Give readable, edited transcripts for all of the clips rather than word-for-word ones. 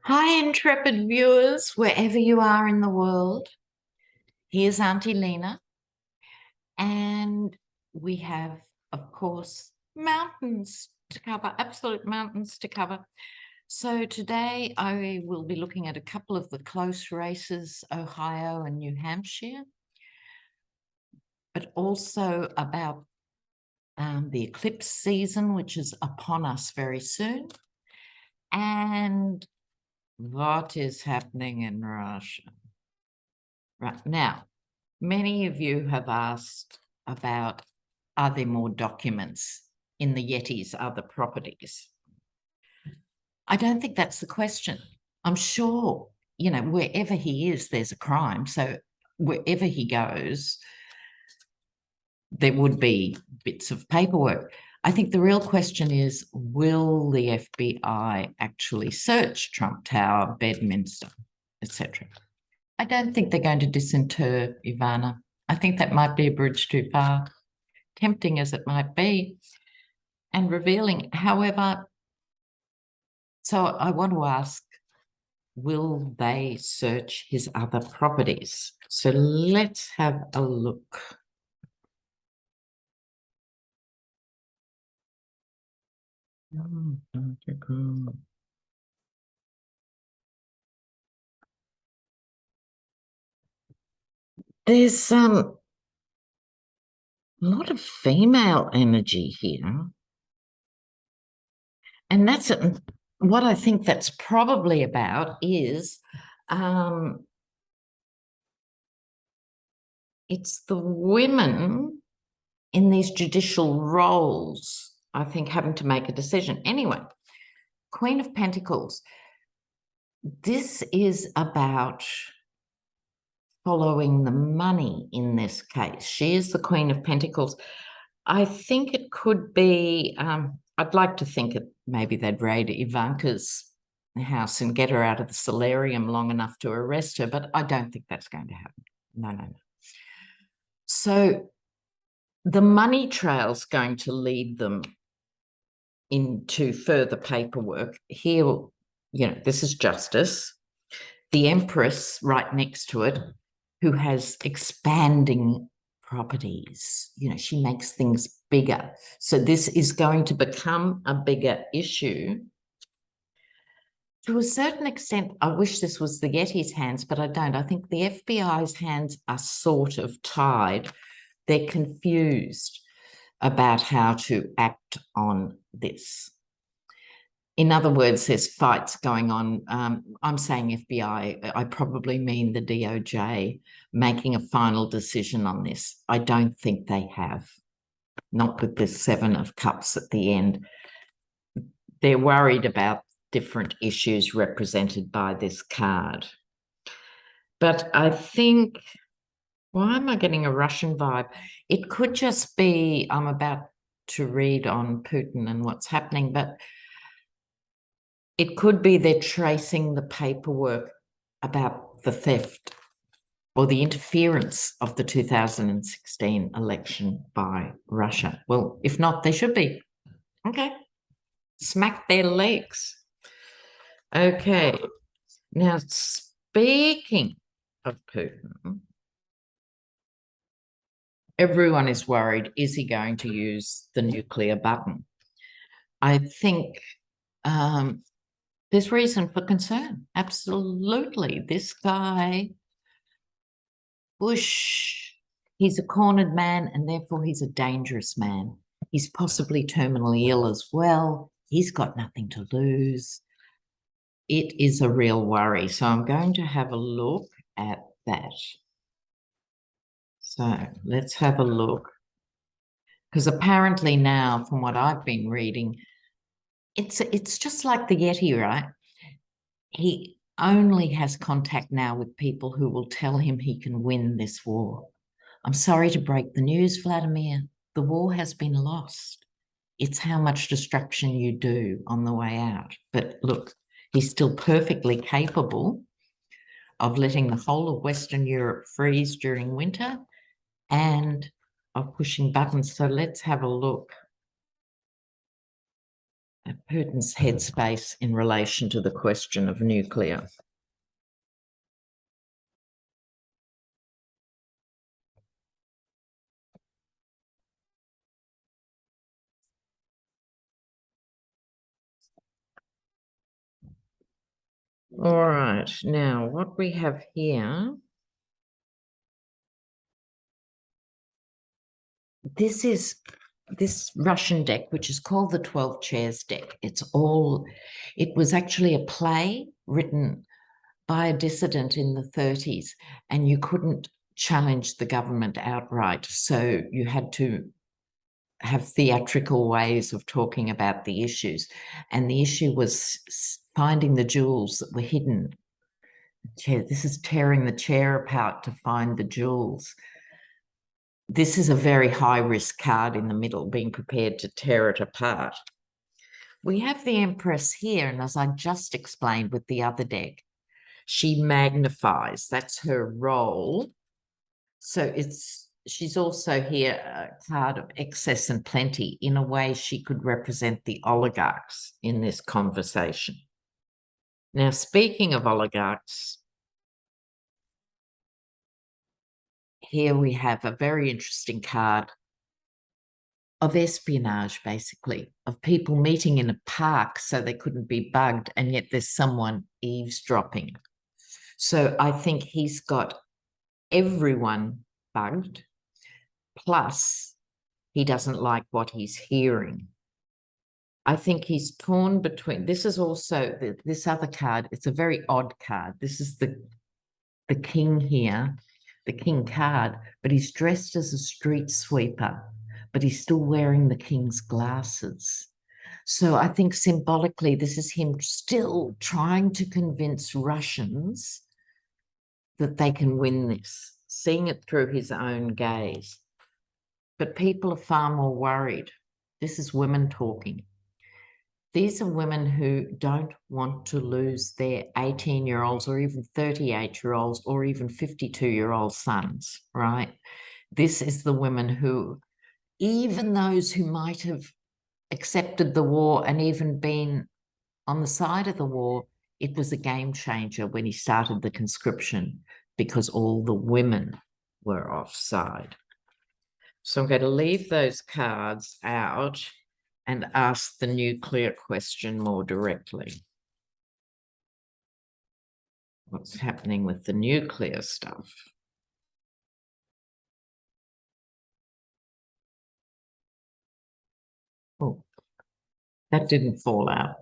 Hi, intrepid viewers, wherever you are in the world. Here's Auntie Lena, and we have, of course, mountains to cover, absolute mountains to cover. So today I will be looking at a couple of the close races, Ohio and New Hampshire, but also about the eclipse season, which is upon us very soon, and what is happening in Russia. Right now, many of you have asked about, are there more documents in the Yeti's other properties? I don't think that's the question. I'm sure, wherever he is, there's a crime. So wherever he goes, there would be bits of paperwork. I think the real question is, will the FBI actually search Trump Tower, Bedminster, etc.? I don't think they're going to disinter Ivana. I think that might be a bridge too far, tempting as it might be, and revealing. However, so I want to ask, will they search his other properties? So let's have a look. There's a lot of female energy here. And that's what I think that's probably about is it's the women in these judicial roles, I think, having to make a decision. Anyway, Queen of Pentacles. This is about following the money in this case. She is the Queen of Pentacles. I think it could be, I'd like to think it maybe they'd raid Ivanka's house and get her out of the solarium long enough to arrest her, but I don't think that's going to happen. No. So the money trail's going to lead them into further paperwork. Here, this is justice. The Empress right next to it, who has expanding properties. She makes things bigger. So this is going to become a bigger issue. To a certain extent, I wish this was the Yeti's hands, but I don't. I think the FBI's hands are sort of tied. They're confused about how to act on this. In other words, there's fights going on. I'm saying FBI, I probably mean the DOJ making a final decision on this. I don't think they have, not with the 7 of Cups at the end. They're worried about different issues represented by this card. But I think, why am I getting a Russian vibe? It could just be, I'm about to read on Putin and what's happening, but it could be they're tracing the paperwork about the theft or the interference of the 2016 election by Russia. Well, if not, they should be. Okay. Smack their legs. Okay. Now, speaking of Putin, everyone is worried, is he going to use the nuclear button? I think there's reason for concern. Absolutely. This guy, Bush, he's a cornered man and therefore he's a dangerous man. He's possibly terminally ill as well. He's got nothing to lose. It is a real worry. So I'm going to have a look at that. So let's have a look. Because apparently now, from what I've been reading, it's just like the Yeti, right? He only has contact now with people who will tell him he can win this war. I'm sorry to break the news, Vladimir. The war has been lost. It's how much destruction you do on the way out. But look, he's still perfectly capable of letting the whole of Western Europe freeze during winter and of pushing buttons. So let's have a look. Putin's headspace in relation to the question of nuclear. All right, now what we have here, this is this Russian deck, which is called the 12 Chairs deck. It was actually a play written by a dissident in the 30s, and you couldn't challenge the government outright. So you had to have theatrical ways of talking about the issues. And the issue was finding the jewels that were hidden. This is tearing the chair apart to find the jewels. This is a very high-risk card in the middle, being prepared to tear it apart. We have the Empress here, and as I just explained with the other deck, she magnifies. That's her role. So she's also here a card of excess and plenty. In a way, she could represent the oligarchs in this conversation. Now, speaking of oligarchs, here we have a very interesting card of espionage, basically, of people meeting in a park so they couldn't be bugged, and yet there's someone eavesdropping. So I think he's got everyone bugged, plus he doesn't like what he's hearing. I think he's torn between, this is also, this other card, it's a very odd card. This is the king here, the king card, but he's dressed as a street sweeper, but he's still wearing the king's glasses. So I think symbolically, this is him still trying to convince Russians that they can win this, seeing it through his own gaze. But people are far more worried. This is women talking. These are women who don't want to lose their 18-year-olds or even 38-year-olds or even 52-year-old sons, right? This is the women who, even those who might have accepted the war and even been on the side of the war, it was a game changer when he started the conscription because all the women were offside. So I'm going to leave those cards out and ask the nuclear question more directly. What's happening with the nuclear stuff? Oh, that didn't fall out.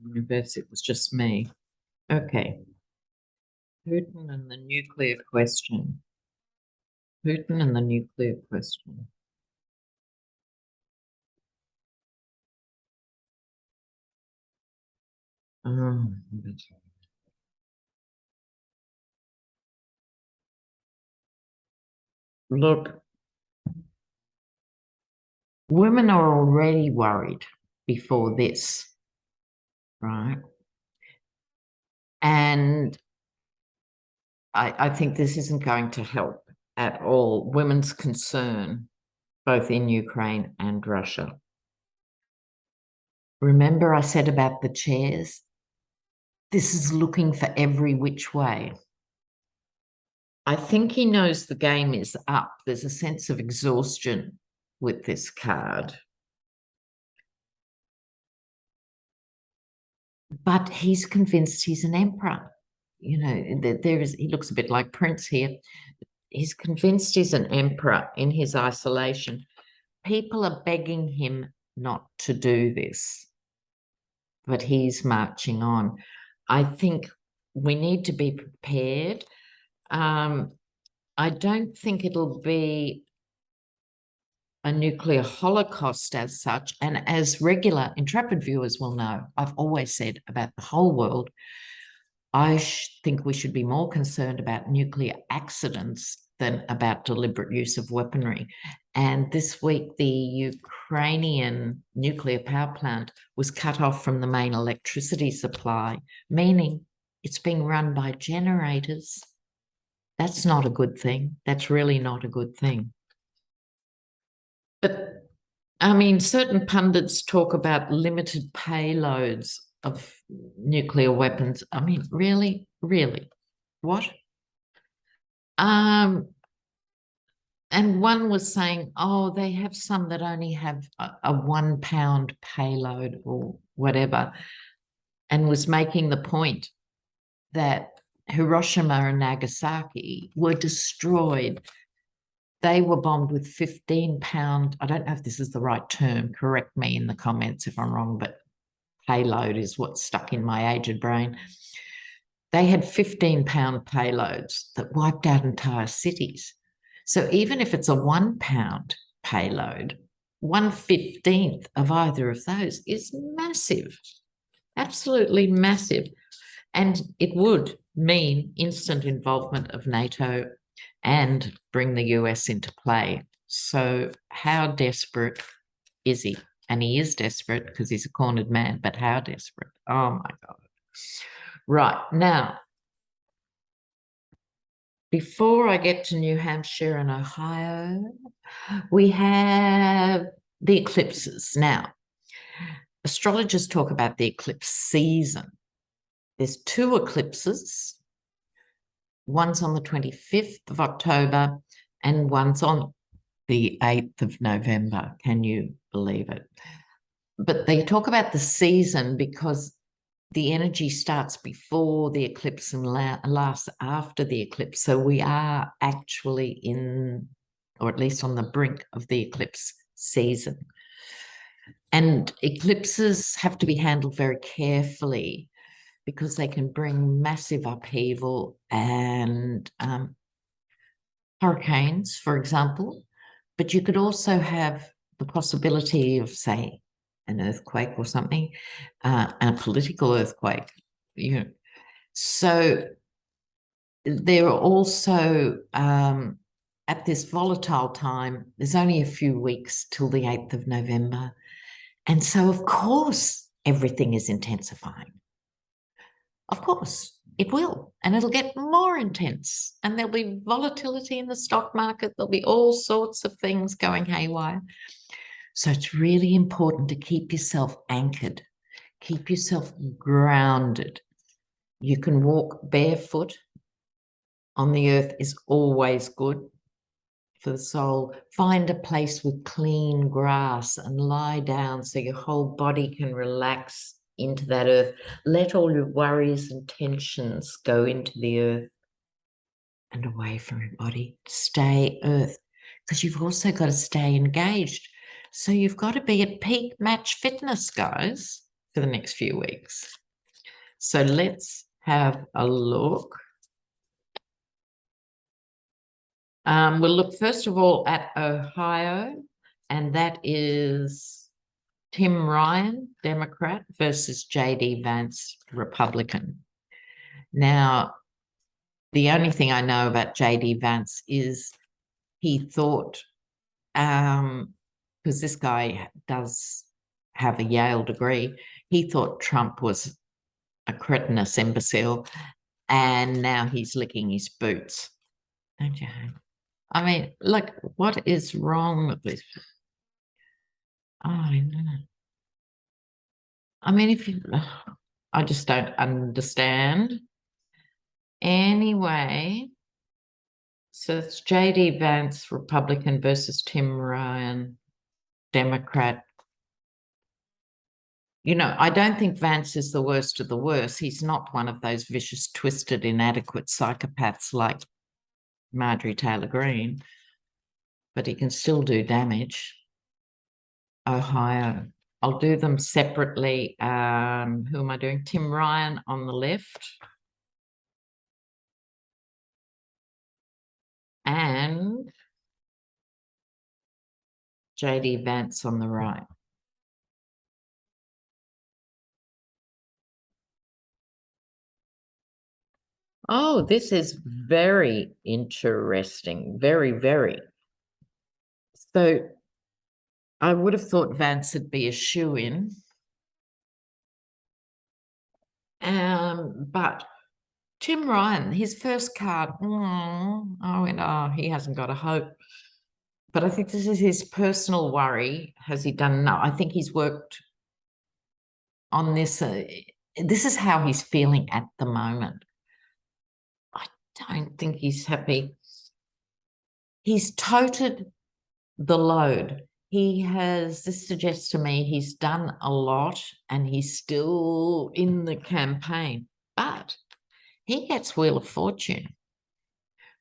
Reverse, it was just me. Okay. Putin and the nuclear question. Putin and the nuclear question. Look, women are already worried before this, right? And I think this isn't going to help at all women's concern, both in Ukraine and Russia. Remember I said about the chairs? This is looking for every which way. I think he knows the game is up. There's a sense of exhaustion with this card. But he's convinced he's an emperor. You know, he looks a bit like Prince here. He's convinced he's an emperor in his isolation. People are begging him not to do this, but he's marching on. I think we need to be prepared. I don't think it'll be a nuclear holocaust as such. And as regular intrepid viewers will know, I've always said about the whole world, I think we should be more concerned about nuclear accidents than about deliberate use of weaponry. And this week, the Ukrainian nuclear power plant was cut off from the main electricity supply, meaning it's being run by generators. That's not a good thing. That's really not a good thing. But I mean, certain pundits talk about limited payloads of nuclear weapons. I mean, really, really, what? Um, and one was saying, oh, they have some that only have a 1 pound payload or whatever, and was making the point that Hiroshima and Nagasaki were destroyed. They were bombed with 15 pound, I don't know if this is the right term, correct me in the comments if I'm wrong, but payload is what's stuck in my aged brain. They had 15 pound payloads that wiped out entire cities. So even if it's a 1 pound payload, 1/15th of either of those is massive, absolutely massive. And it would mean instant involvement of NATO and bring the US into play. So how desperate is he? And he is desperate because he's a cornered man, but how desperate? Oh my God. Right. Now, before I get to New Hampshire and Ohio, we have the eclipses. Now, astrologers talk about the eclipse season. There's 2 eclipses. One's on the 25th of October and one's on the 8th of November. Can you believe it? But they talk about the season because the energy starts before the eclipse and lasts after the eclipse. So we are actually in, or at least on the brink of the eclipse season. And eclipses have to be handled very carefully because they can bring massive upheaval and hurricanes, for example. But you could also have the possibility of, say, an earthquake or something, a political earthquake. You know. So there are also, at this volatile time, there's only a few weeks till the 8th of November. And so, of course, everything is intensifying. Of course, it will. And it'll get more intense. And there'll be volatility in the stock market. There'll be all sorts of things going haywire. So it's really important to keep yourself anchored, keep yourself grounded. You can walk barefoot on the earth is always good for the soul. Find a place with clean grass and lie down so your whole body can relax into that earth. Let all your worries and tensions go into the earth and away from your body. Stay earth, because you've also got to stay engaged. So you've got to be at peak match fitness, guys, for the next few weeks. So let's have a look. We'll look first of all at Ohio, and that is Tim Ryan, Democrat, versus J.D. Vance, Republican. Now, the only thing I know about J.D. Vance is he thought, because this guy does have a Yale degree, he thought Trump was a cretinous imbecile, and now he's licking his boots. Don't you? I mean, like, what is wrong with this? Oh, I know. I mean, if you, I just don't understand. Anyway, so it's J.D. Vance, Republican, versus Tim Ryan, Democrat. You know, I don't think Vance is the worst of the worst. He's not one of those vicious, twisted, inadequate psychopaths like Marjorie Taylor Greene, but he can still do damage. Ohio. I'll do them separately. Who am I doing? Tim Ryan on the left. And J.D. Vance on the right. Oh, this is very interesting. Very, very. So I would have thought Vance would be a shoo-in. But Tim Ryan, his first card, I went, oh, he hasn't got a hope. But I think this is his personal worry. Has he done? No, I think he's worked on this. This is how he's feeling at the moment. I don't think he's happy. He's toted the load. This suggests to me he's done a lot and he's still in the campaign, but he gets Wheel of Fortune,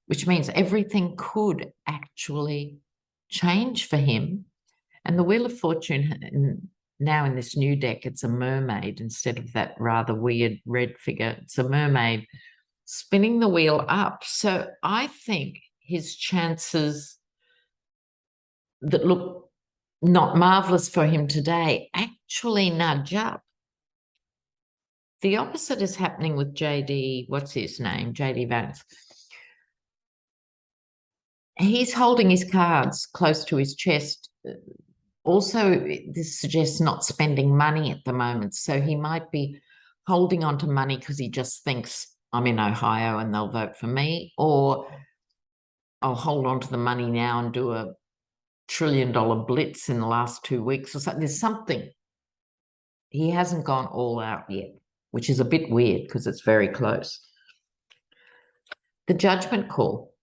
which means everything could actually change for him. And the Wheel of Fortune, now in this new deck, it's a mermaid instead of that rather weird red figure. It's a mermaid spinning the wheel up. So I think his chances that look not marvelous for him today actually nudge up. The opposite is happening with JD, what's his name? JD Vance. He's holding his cards close to his chest. Also, this suggests not spending money at the moment. So he might be holding on to money because he just thinks, I'm in Ohio and they'll vote for me, or I'll hold on to the money now and do a $1 trillion blitz in the last 2 weeks or something. There's something. He hasn't gone all out yet, which is a bit weird because it's very close. The judgment call.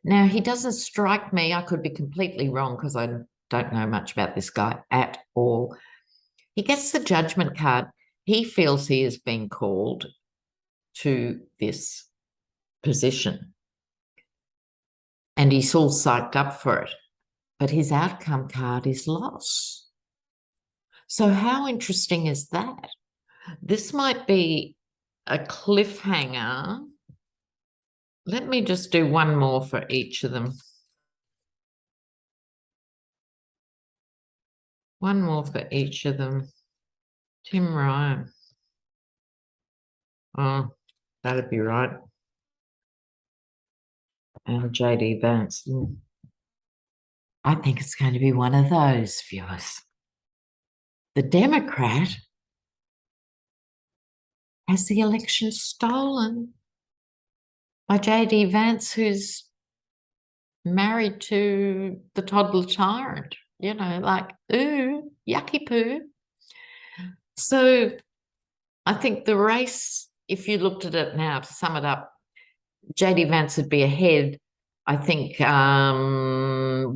Now, he doesn't strike me. I could be completely wrong because I don't know much about this guy at all. He gets the judgment card. He feels he is being called to this position and he's all psyched up for it. But his outcome card is loss. So how interesting is that? This might be a cliffhanger. Let me just do one more for each of them. One more for each of them. Tim Ryan. Oh, that'd be right. And JD Vance. I think it's going to be one of those, viewers. The Democrat has the election stolen by JD Vance, who's married to the toddler tyrant, like, ooh, yucky poo. So I think the race, if you looked at it now, to sum it up, JD Vance would be ahead. I think,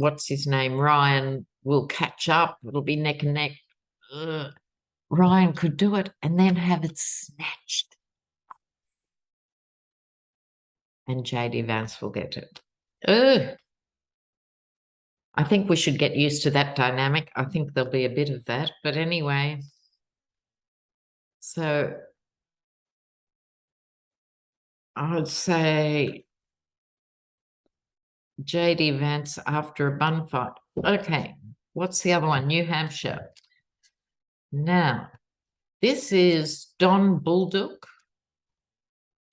what's his name? Ryan will catch up. It'll be neck and neck. Ryan could do it and then have it snatched. And JD Vance will get it. I think we should get used to that dynamic. I think there'll be a bit of that. But anyway, so I would say JD Vance after a bun fight. Okay, what's the other one? New Hampshire. Now, this is Don Bulldog,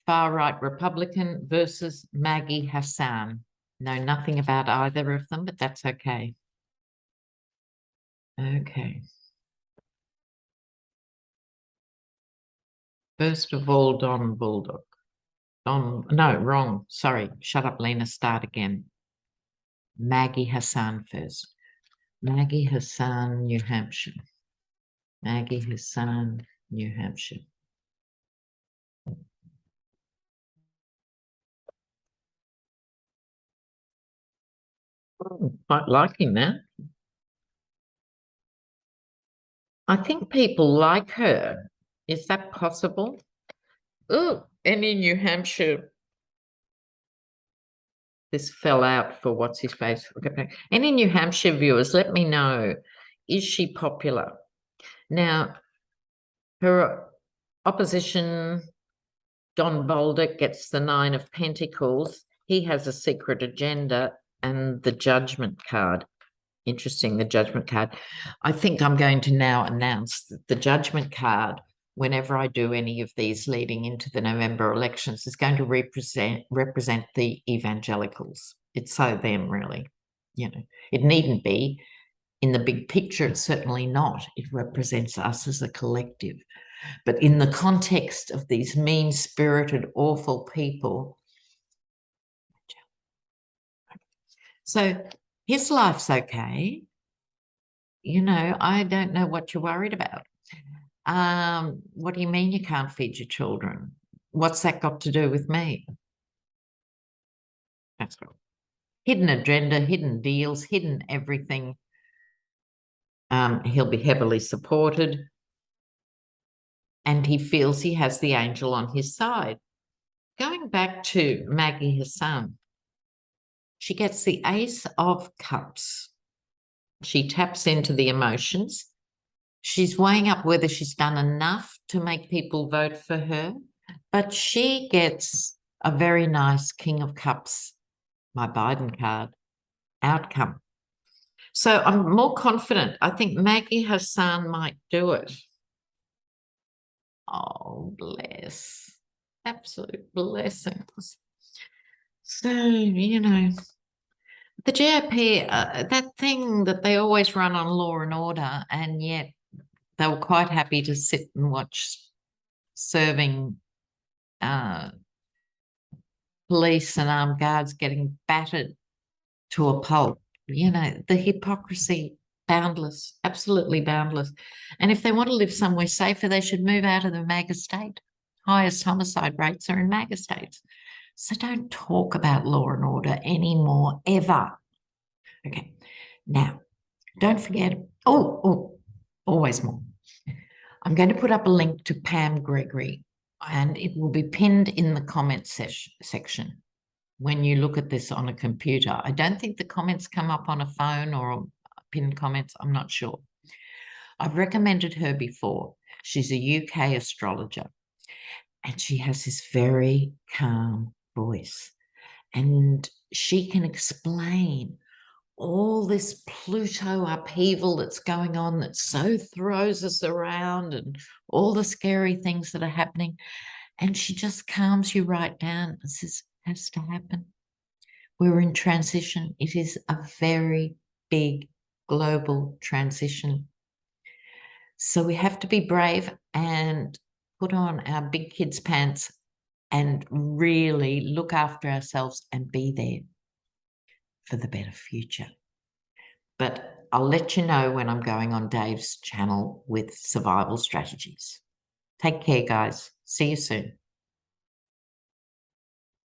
far-right Republican, versus Maggie Hassan. Know nothing about either of them, but that's okay. Okay. First of all, Don Bulldog. No, wrong. Sorry. Shut up, Lena. Start again. Maggie Hassan first. Maggie Hassan, New Hampshire. Maggie Hassan, New Hampshire. Quite liking that. I think people like her. Is that possible? Oh, any New Hampshire. This fell out for what's his face. Any New Hampshire viewers, let me know. Is she popular? Now, her opposition, Don Bolduc, gets the 9 of Pentacles. He has a secret agenda and the Judgment card. Interesting, the Judgment card. I think I'm going to now announce that the Judgment card, whenever I do any of these leading into the November elections, is going to represent the evangelicals. It's so them, really. It needn't be. In the big picture, it's certainly not. It represents us as a collective. But in the context of these mean-spirited, awful people. So His life's okay. You know, I don't know what you're worried about. What do you mean you can't feed your children? What's that got to do with me? That's right. Hidden agenda, hidden deals, hidden everything. He'll be heavily supported, and he feels he has the angel on his side. Going back to Maggie Hassan, she gets the Ace of Cups. She taps into the emotions. She's weighing up whether she's done enough to make people vote for her, but she gets a very nice King of Cups, my Biden card, outcome. So I'm more confident. I think Maggie Hassan might do it. Oh, bless. Absolute blessings. So, you know, the GOP, that thing that they always run on law and order, and yet they were quite happy to sit and watch serving police and armed guards getting battered to a pulp. You know, the hypocrisy, boundless, absolutely boundless. And if they want to live somewhere safer, they should move out of the MAGA state. Highest homicide rates are in MAGA states. So don't talk about law and order anymore, ever. Okay. Now, don't forget, always more. I'm going to put up a link to Pam Gregory, and it will be pinned in the comments section when you look at this on a computer. I don't think the comments come up on a phone or pinned comments. I'm not sure. I've recommended her before. She's a UK astrologer, and she has this very calm voice, and she can explain all this Pluto upheaval that's going on that so throws us around and all the scary things that are happening. And she just calms you right down and says, it has to happen. We're in transition. It is a very big global transition. So we have to be brave and put on our big kids' pants and really look after ourselves and be there for the better future. But I'll let you know when I'm going on Dave's channel with survival strategies. Take care, guys. See you soon.